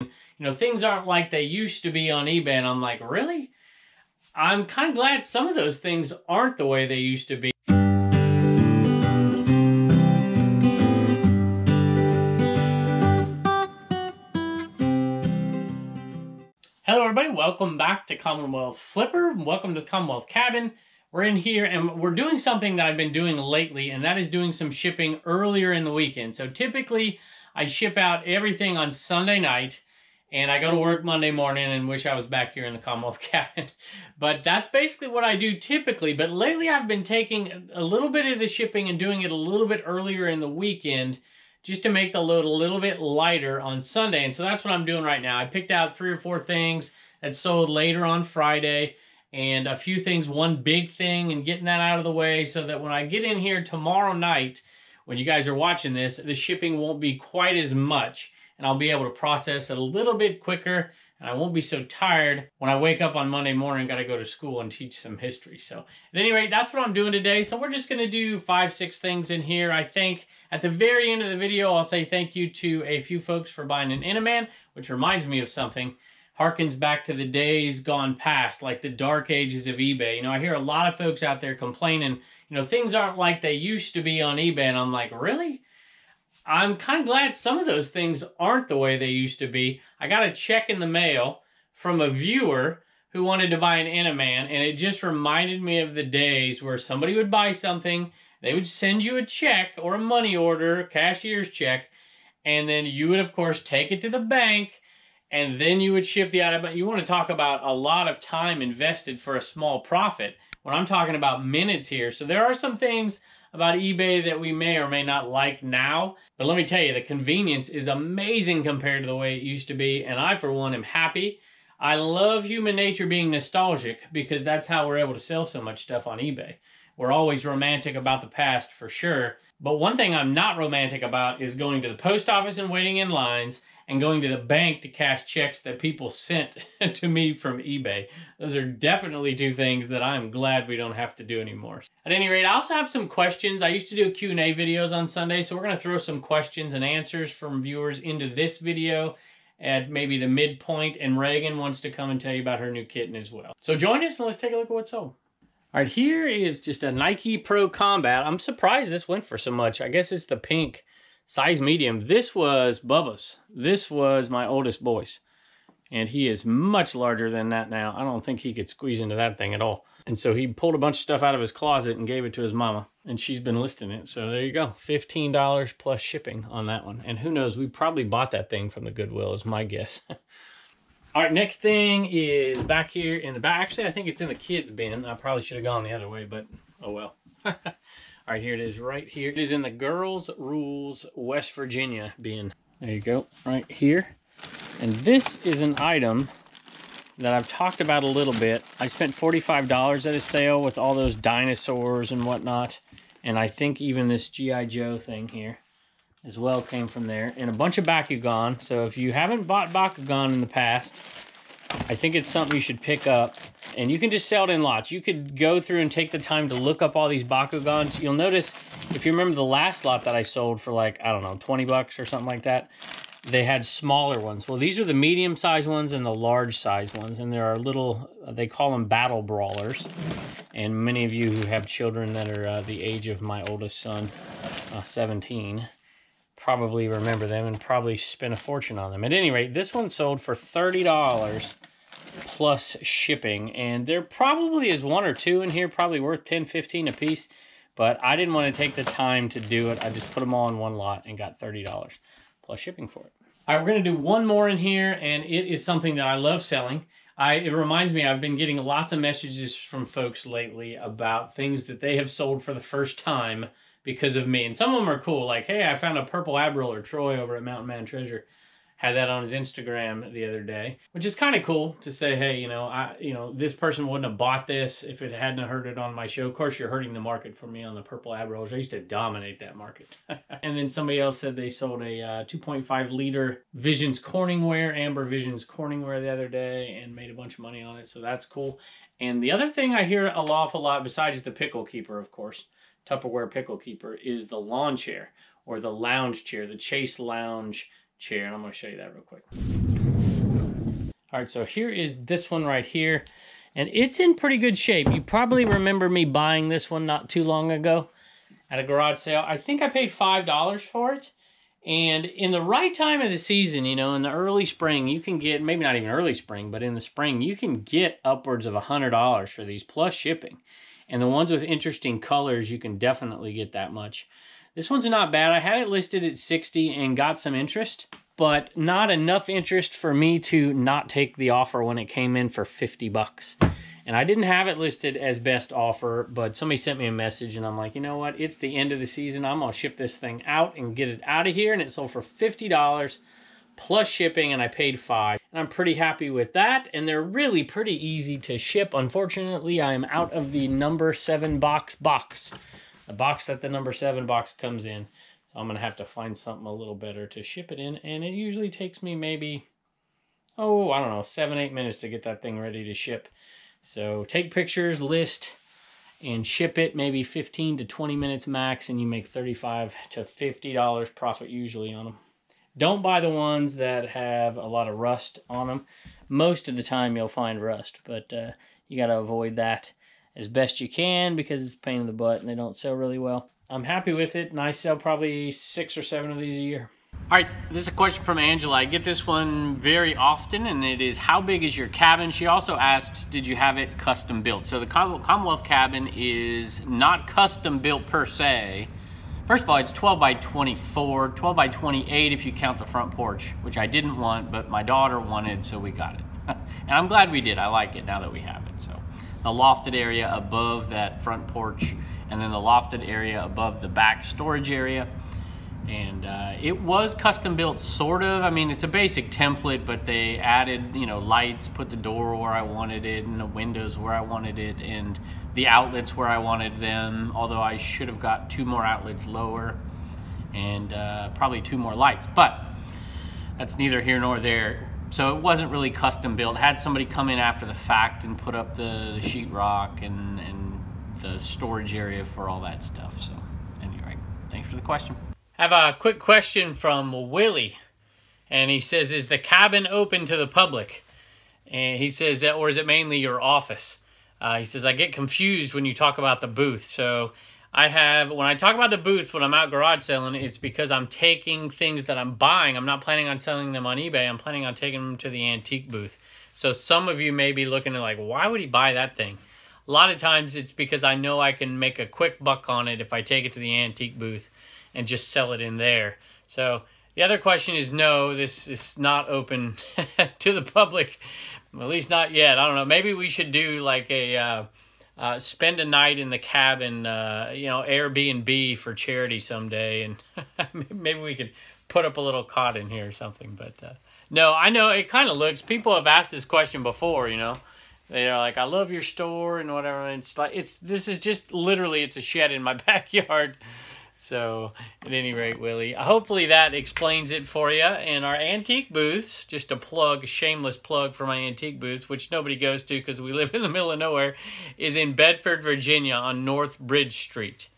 Things aren't like they used to be on eBay, and I'm like, really? I'm kind of glad some of those things aren't the way they used to be. Hello everybody, welcome back to Commonwealth Flipper. Welcome to the Commonwealth Cabin. We're in here and we're doing something that I've been doing lately, and that is doing some shipping earlier in the weekend. So typically I ship out everything on Sunday night, and I go to work Monday morning and wish I was back here in the Commonwealth Cabin. But that's basically what I do typically. But lately I've been taking a little bit of the shipping and doing it a little bit earlier in the weekend just to make the load a little bit lighter on Sunday. And so that's what I'm doing right now. I picked out 3 or 4 things that sold later on Friday, and a few things, one big thing, and getting that out of the way so that when I get in here tomorrow night, when you guys are watching this, the shipping won't be quite as much, and I'll be able to process it a little bit quicker, and I won't be so tired when I wake up on Monday morning and got to go to school and teach some history. So at any rate, that's what I'm doing today. So we're just going to do 5, 6 things in here. I think at the very end of the video, I'll say thank you to a few folks for buying an Inaman, which reminds me of something. Harkens back to the days gone past, like the dark ages of eBay. I hear a lot of folks out there complaining, things aren't like they used to be on eBay, and I'm like, really? I'm kind of glad some of those things aren't the way they used to be. I got a check in the mail from a viewer who wanted to buy an Inaman, and it just reminded me of the days where somebody would buy something, they would send you a check or a money order, cashier's check, and then you would, of course, take it to the bank, and then you would ship the item. You want to talk about a lot of time invested for a small profit. When I'm talking about minutes here. So there are some things about eBay that we may or may not like now. But let me tell you, the convenience is amazing compared to the way it used to be. And I, for one, am happy. I love human nature being nostalgic because that's how we're able to sell so much stuff on eBay. We're always romantic about the past for sure. But one thing I'm not romantic about is going to the post office and waiting in lines and going to the bank to cash checks that people sent to me from eBay. Those are definitely 2 things that I'm glad we don't have to do anymore. At any rate, I also have some questions. I used to do Q&A videos on Sunday, so we're going to throw some questions and answers from viewers into this video at maybe the midpoint, and Reagan wants to come and tell you about her new kitten as well. So join us and let's take a look at what's sold. All right, here is just a Nike Pro Combat. I'm surprised this went for so much. I guess it's the pink. Size medium. This was Bubba's. This was my oldest boy's. And he is much larger than that now. I don't think he could squeeze into that thing at all. And so he pulled a bunch of stuff out of his closet and gave it to his mama. And she's been listing it. So there you go. $15 plus shipping on that one. And who knows, we probably bought that thing from the Goodwill is my guess. All right, next thing is back here in the back. Actually, I think it's in the kids' bin. I probably should have gone the other way, but oh well. All right, here it is right here. It is in the Girls Rules West Virginia bin. There you go, right here. And this is an item that I've talked about a little bit. I spent $45 at a sale with all those dinosaurs and whatnot. And I think even this G.I. Joe thing here as well came from there. And a bunch of Bakugan. So if you haven't bought Bakugan in the past, I think it's something you should pick up. And you can just sell it in lots. You could go through and take the time to look up all these Bakugans. You'll notice, if you remember the last lot that I sold for like, I don't know, 20 bucks or something like that, they had smaller ones. Well, these are the medium-sized ones and the large-sized ones. And there are little, they call them battle brawlers. And many of you who have children that are the age of my oldest son, 17, probably remember them and probably spent a fortune on them. At any rate, this one sold for $30 plus shipping, and there probably is 1 or 2 in here, probably worth $10, $15 a piece, but I didn't want to take the time to do it. I just put them all in one lot and got $30 plus shipping for it. All right, we're going to do one more in here, and it is something that I love selling. It reminds me, I've been getting lots of messages from folks lately about things that they have sold for the first time because of me, and some of them are cool, like, hey, I found a purple Admiral or Troy over at Mountain Man Treasure. Had that on his Instagram the other day, which is kind of cool to say, hey, this person wouldn't have bought this if it hadn't heard it on my show. Of course, you're hurting the market for me on the purple Admirals. I used to dominate that market. And then somebody else said they sold a 2.5 liter Visions Corningware, Amber Visions Corningware the other day, and made a bunch of money on it. So that's cool. And the other thing I hear an awful lot, besides the pickle keeper, of course, Tupperware pickle keeper, is the lawn chair or the lounge chair, the Chase Lounge chair, and I'm going to show you that real quick. All right, so here is this one right here, and it's in pretty good shape. You probably remember me buying this one not too long ago at a garage sale. I think I paid $5 for it. And in the right time of the season, you know, in the early spring, you can get, maybe not even early spring, but in the spring, you can get upwards of $100 for these, plus shipping. And the ones with interesting colors, you can definitely get that much. This one's not bad. I had it listed at 60 and got some interest, but not enough interest for me to not take the offer when it came in for 50 bucks. And I didn't have it listed as best offer, but somebody sent me a message and I'm like, you know what? It's the end of the season. I'm going to ship this thing out and get it out of here. And it sold for $50 plus shipping, and I paid $5. And I'm pretty happy with that. And they're really pretty easy to ship. Unfortunately, I am out of the number 7 box. The box that the number 7 box comes in. So I'm going to have to find something a little better to ship it in. And it usually takes me maybe, I don't know, 7-8 minutes to get that thing ready to ship. So take pictures, list, and ship it maybe 15 to 20 minutes max, and you make $35 to $50 profit usually on them. Don't buy the ones that have a lot of rust on them. Most of the time you'll find rust, but you got to avoid that as best you can because it's a pain in the butt and they don't sell really well. I'm happy with it, and I sell probably 6 or 7 of these a year. All right, this is a question from Angela. I get this one very often, and it is, how big is your cabin? She also asks, did you have it custom built? So the Commonwealth cabin is not custom built per se. First of all, it's 12 by 24, 12 by 28 if you count the front porch, which I didn't want, but my daughter wanted, so we got it. And I'm glad we did. I like it now that we have it. So the lofted area above that front porch, and then the lofted area above the back storage area. And it was custom built, sort of. I mean, it's a basic template, but they added, you know, lights, put the door where I wanted it, and the windows where I wanted it, and the outlets where I wanted them, although I should have got 2 more outlets lower, and probably 2 more lights, but that's neither here nor there. So it wasn't really custom built. Had somebody come in after the fact and put up the sheetrock and the storage area for all that stuff. So anyway, thanks for the question. I have a quick question from Willie, and he says, is the cabin open to the public? And he says, or is it mainly your office? He says, I get confused when you talk about the booth. So when I talk about the booth when I'm out garage selling, it's because I'm taking things that I'm buying. I'm not planning on selling them on eBay. I'm planning on taking them to the antique booth. So some of you may be looking at like, why would he buy that thing? A lot of times it's because I know I can make a quick buck on it if I take it to the antique booth and just sell it in there. So the other question is, no, this is not open to the public, at least not yet. I don't know. Maybe we should do like a spend a night in the cabin, you know, Airbnb for charity someday, and maybe we could put up a little cot in here or something. But no, I know it kind of looks. People have asked this question before, you know. They're like, I love your store and whatever. And it's like this is just literally it's a shed in my backyard. So, at any rate, Willie, hopefully that explains it for you. And our antique booths, just a shameless plug for my antique booths, which nobody goes to because we live in the middle of nowhere, is in Bedford, Virginia on North Bridge Street.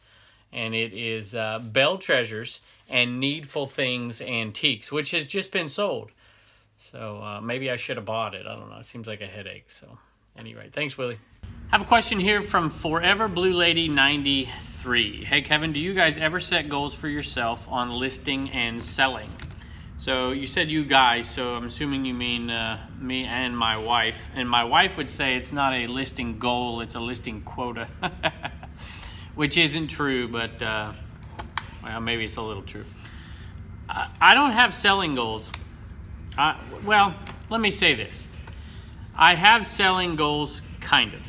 And it is Bell Treasures and Needful Things Antiques, which has just been sold. So, maybe I should have bought it. I don't know. It seems like a headache. So, anyway, thanks, Willie. I have a question here from Forever Blue Lady 93. Hey Kevin, do you guys ever set goals for yourself on listing and selling? So you said you guys, so I'm assuming you mean me and my wife. And my wife would say it's not a listing goal, it's a listing quota. Which isn't true, but well, maybe it's a little true. I don't have selling goals. Well, let me say this. I have selling goals, kind of.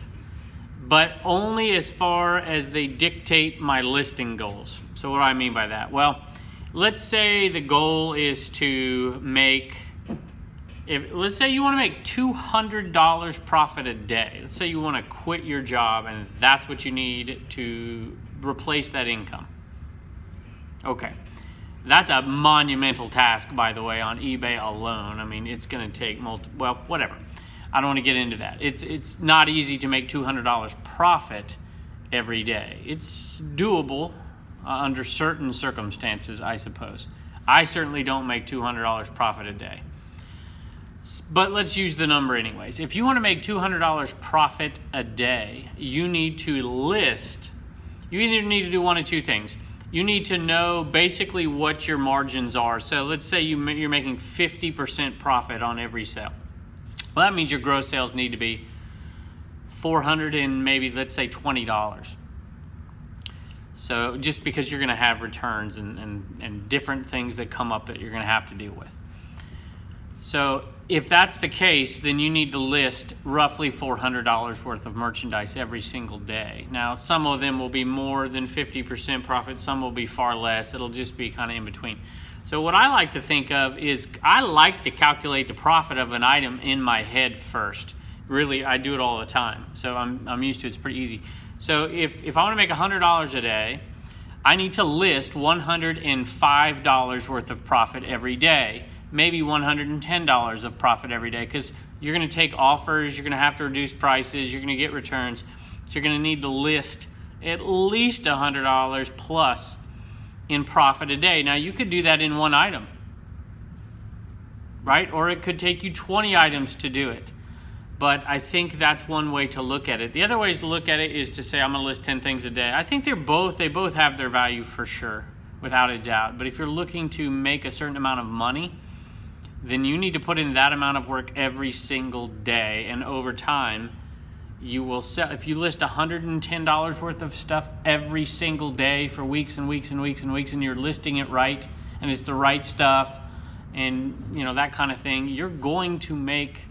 But only as far as they dictate my listing goals. So what do I mean by that? Well, let's say the goal is to make, let's say you want to make $200 profit a day. Let's say you want to quit your job and that's what you need to replace that income. Okay. That's a monumental task, by the way, on eBay alone. I mean, it's going to take well, whatever. I don't want to get into that. It's not easy to make $200 profit every day. It's doable under certain circumstances, I suppose. I certainly don't make $200 profit a day. But let's use the number anyways. If you want to make $200 profit a day, you need to list. You either need to do one of two things. You need to know basically what your margins are. So let's say you're making 50% profit on every sale. Well, that means your gross sales need to be $400 and maybe, let's say, $20. So just because you're going to have returns and different things that come up that you're going to have to deal with. So if that's the case, then you need to list roughly $400 worth of merchandise every single day. Now, some of them will be more than 50% profit. Some will be far less. It'll just be kind of in between. So what I like to think of is I like to calculate the profit of an item in my head first. Really, I do it all the time. So I'm used to it. It's pretty easy. So if I want to make $100 a day, I need to list $105 worth of profit every day. Maybe $110 of profit every day, because you're going to take offers, you're going to have to reduce prices, you're going to get returns. So you're going to need to list at least $100 plus in profit a day. Now, you could do that in one item, right? Or it could take you 20 items to do it. But I think that's one way to look at it. The other way to look at it is to say, I'm going to list 10 things a day. I think they both have their value for sure, without a doubt. But if you're looking to make a certain amount of money, then you need to put in that amount of work every single day. And over time, you will sell. If you list $110 worth of stuff every single day for weeks and weeks and weeks and weeks, and you're listing it right, and it's the right stuff, and you know, that kind of thing, you're going to make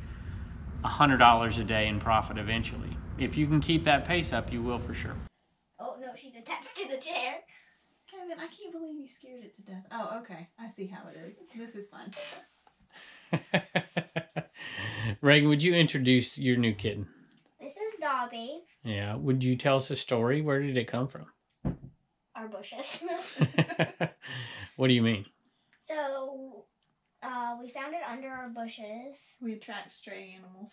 $100 a day in profit eventually. If you can keep that pace up, you will for sure. Oh no, she's attached to the chair. Kevin, I can't believe you scared it to death. Oh, okay. I see how it is. This is fun. Reagan, would you introduce your new kitten? This is Dobby. Yeah. Would you tell us a story? Where did it come from? Our bushes. What do you mean? So, we found it under our bushes. We attract stray animals.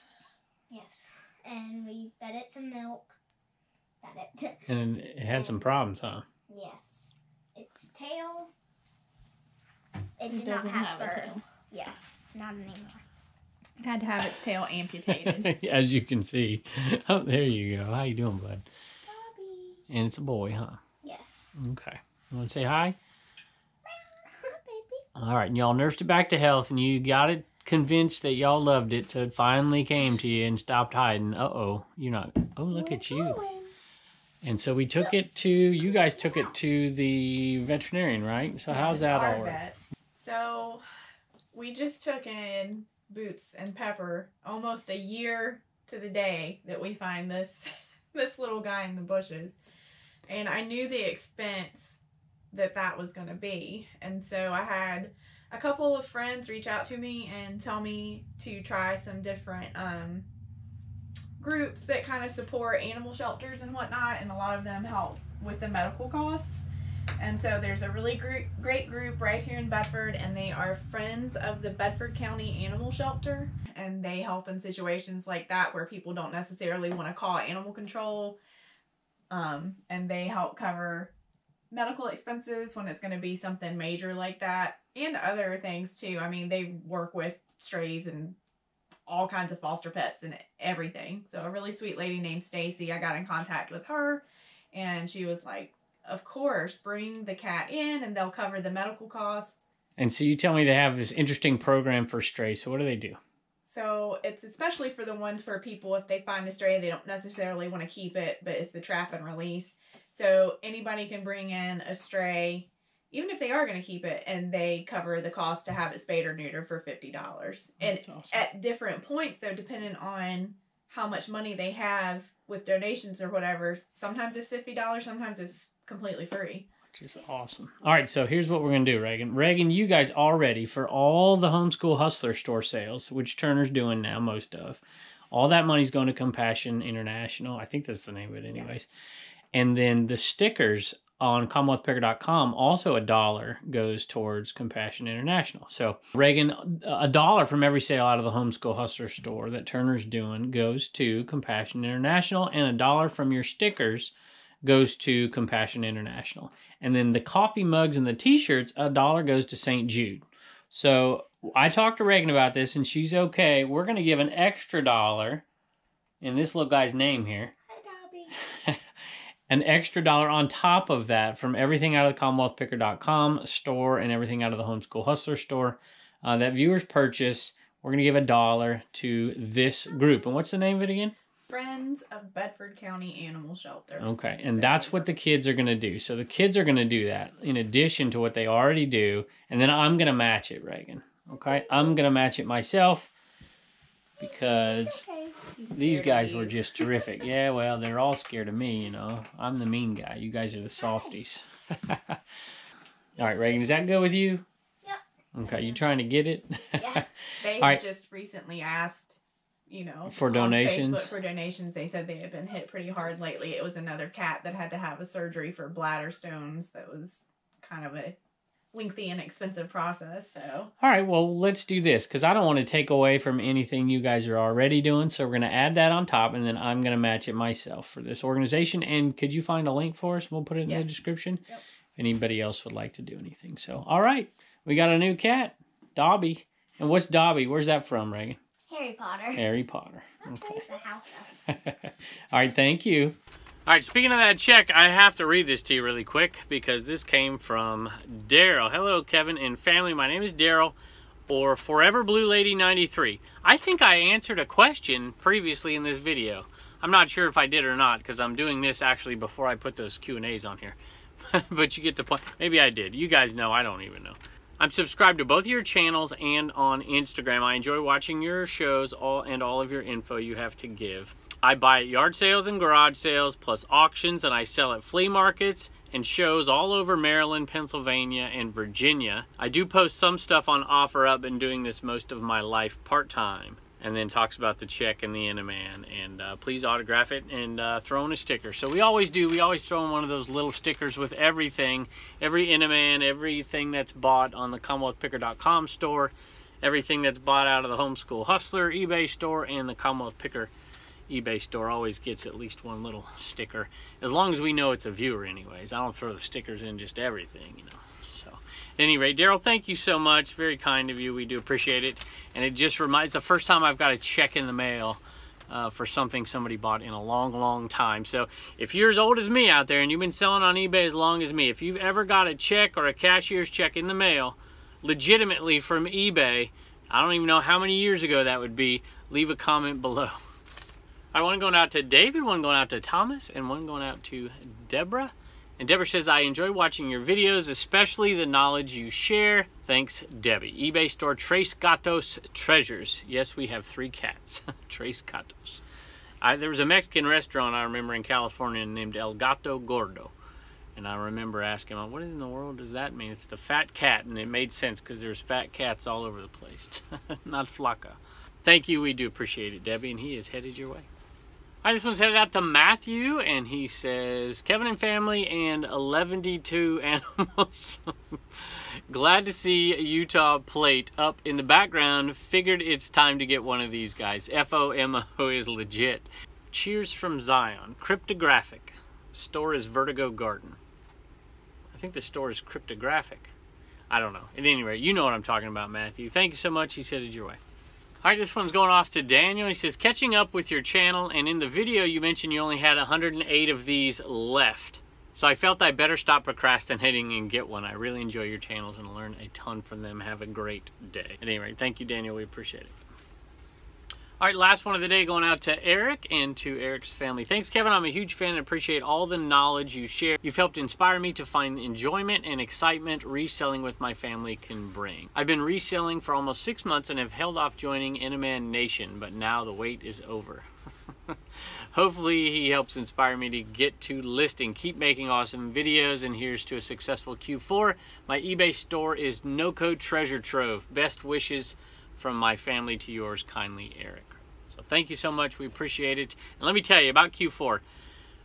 Yes. And we fed it some milk. Fed it. And it had some problems, huh? Yes. Its tail. It It did not doesn't have have a fur. tail. Yes. Not anymore. It had to have its tail amputated. As you can see. Oh, there you go. How you doing, bud? Dobby. And it's a boy, huh? Yes. Okay. You want to say hi? Baby. All right. And y'all nursed it back to health, and you got it convinced that y'all loved it, so it finally came to you and stopped hiding. Uh-oh. You're not. Oh, look at you. And so we took it to, you guys took it to the veterinarian, right? So how's that all work? So we just took in Boots and Pepper almost a year to the day that we find this little guy in the bushes. And I knew the expense that was going to be. And so I had a couple of friends reach out to me and tell me to try some different groups that kind of support animal shelters and whatnot, and a lot of them help with the medical costs. And so there's a really great group right here in Bedford, and they are Friends of the Bedford County Animal Shelter, and they help in situations like that where people don't necessarily want to call animal control, and they help cover medical expenses when it's going to be something major like that, and other things too. I mean, they work with strays and all kinds of foster pets and everything. So a really sweet lady named Stacy, I got in contact with her, and she was like, of course, bring the cat in and they'll cover the medical costs. And so you tell me they have this interesting program for strays. So what do they do? So it's especially for the ones where people, if they find a stray, they don't necessarily want to keep it, but it's the trap and release. So anybody can bring in a stray, even if they are going to keep it, and they cover the cost to have it spayed or neutered for $50. And awesome. At different points, though, depending on how much money they have with donations or whatever, sometimes it's $50, sometimes it's completely free. Which is awesome. All right, so here's what we're going to do, Reagan. Reagan, you guys already, for all the Homeschool Hustler store sales, which Turner's doing now, most of, all that money's going to Compassion International. I think that's the name of it anyways. Yes. And then the stickers on CommonwealthPicker.com, also $1 goes towards Compassion International. So, Reagan, $1 from every sale out of the Homeschool Hustler store that Turner's doing goes to Compassion International, and $1 from your stickers goes to Compassion International. And then the coffee mugs and the t-shirts, $1 goes to St. Jude. So I talked to Reagan about this, and she's okay. We're going to give an extra $1 in this little guy's name here. Hi, Dobby. An extra $1 on top of that from everything out of the CommonwealthPicker.com store and everything out of the Homeschool Hustler store that viewers purchase. We're going to give $1 to this group. And what's the name of it again? Friends of Bedford County Animal Shelter. Okay, and that's what the kids are going to do. So the kids are going to do that in addition to what they already do. And then I'm going to match it, Reagan. Okay, I'm going to match it myself because these guys were just terrific. Yeah, well, they're all scared of me, you know. I'm the mean guy. You guys are the softies. All right, Reagan, does that go with you? Yep. Okay, you trying to get it? Yeah. They All right. just recently asked, you know, For on donations? Facebook for donations. They said they had been hit pretty hard lately. It was another cat that had to have a surgery for bladder stones. That was kind of a lengthy and expensive process. So All right, well, let's do this because I don't want to take away from anything you guys are already doing. So we're going to add that on top, and then I'm going to match it myself for this organization. And could you find a link for us? We'll put it in the description. Yep. If anybody else would like to do anything. So, all right, we got a new cat, Dobby. And what's Dobby? Where's that from, Reagan? Harry Potter. Harry Potter. Okay. It's a house. All right, thank you. All right, speaking of that check, I have to read this to you really quick because this came from Daryl. Hello, Kevin and family. My name is Daryl, or Forever Blue Lady 93. I think I answered a question previously in this video. I'm not sure if I did or not because I'm doing this actually before I put those Q&As on here. But you get the point. Maybe I did. You guys know. I don't even know. I'm subscribed to both your channels and on Instagram. I enjoy watching your shows and all of your info you have to give. I buy at yard sales and garage sales, plus auctions, and I sell at flea markets and shows all over Maryland, Pennsylvania, and Virginia. I do post some stuff on OfferUp, been doing this most of my life part-time. And then talks about the check and the Inaman, and please autograph it and throw in a sticker. So we always do. We always throw in one of those little stickers with everything, every Inaman, everything that's bought on the CommonwealthPicker.com store, everything that's bought out of the Homeschool Hustler eBay store, and the Commonwealth Picker eBay store always gets at least one little sticker, as long as we know it's a viewer anyways. I don't throw the stickers in just everything, you know. So at any rate, Daryl, thank you so much. Very kind of you. We do appreciate it. And it just reminds, it's the first time I've got a check in the mail for something somebody bought in a long, long time. So if you're as old as me out there and you've been selling on eBay as long as me, if you've ever got a check or a cashier's check in the mail legitimately from eBay, I don't even know how many years ago that would be, leave a comment below. I one going out to David, one going out to Thomas, and one going out to Deborah. And Deborah says, I enjoy watching your videos, especially the knowledge you share. Thanks, Debbie. eBay store Tres Gatos Treasures. Yes, we have 3 cats. Tres Gatos. There was a Mexican restaurant I remember in California named El Gato Gordo. And I remember asking him, what in the world does that mean? It's the fat cat. And it made sense because there's fat cats all over the place. Not flaca. Thank you. We do appreciate it, Debbie. And he is headed your way. All right, this one's headed out to Matthew, and he says, Kevin and family and 112 animals. Glad to see a Utah plate up in the background. Figured it's time to get one of these guys. FOMO is legit. Cheers from Zion. Cryptographic. Store is Vertigo Garden. I think the store is cryptographic. I don't know. At any rate, you know what I'm talking about, Matthew. Thank you so much. He said it your way. All right, this one's going off to Daniel. He says, catching up with your channel, and in the video you mentioned you only had 108 of these left. So I felt I better stop procrastinating and get one. I really enjoy your channels and learn a ton from them. Have a great day. At any rate, thank you, Daniel. We appreciate it. All right, last one of the day going out to Eric and to Eric's family. Thanks, Kevin. I'm a huge fan and appreciate all the knowledge you share. You've helped inspire me to find enjoyment and excitement reselling with my family can bring. I've been reselling for almost 6 months and have held off joining Inaman Nation, but now the wait is over. Hopefully he helps inspire me to get to listing. Keep making awesome videos, and here's to a successful Q4. My eBay store is No Code Treasure Trove. Best wishes from my family to yours kindly, Eric. So thank you so much. We appreciate it. And let me tell you about Q4.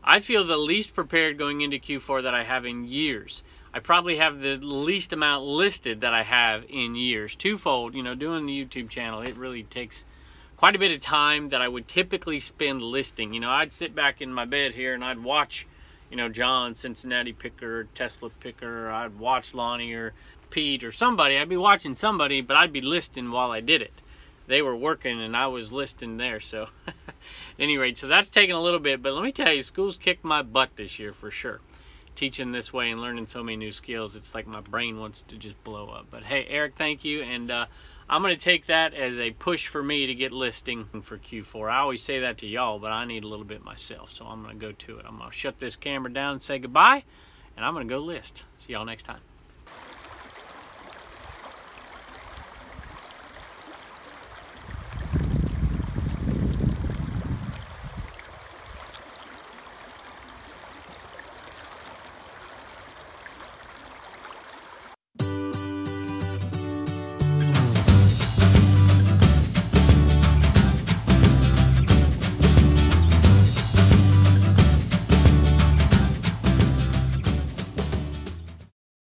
I feel the least prepared going into Q4 that I have in years. I probably have the least amount listed that I have in years. Twofold, you know, doing the YouTube channel, it really takes quite a bit of time that I would typically spend listing. You know, I'd sit back in my bed here and I'd watch, you know, John, Cincinnati Picker, Tesla Picker. I'd watch Lonnie or Pete or somebody. I'd be watching somebody, but I'd be listing while I did it. They were working and I was listing there. So anyway, so that's taking a little bit, but let me tell you, school's kicked my butt this year for sure. Teaching this way and learning so many new skills, it's like my brain wants to just blow up. But hey, Eric, thank you, and I'm going to take that as a push for me to get listing for Q4. I always say that to y'all, but I need a little bit myself, so I'm going to go to it. I'm going to shut this camera down and say goodbye, and I'm going to go list. See y'all next time.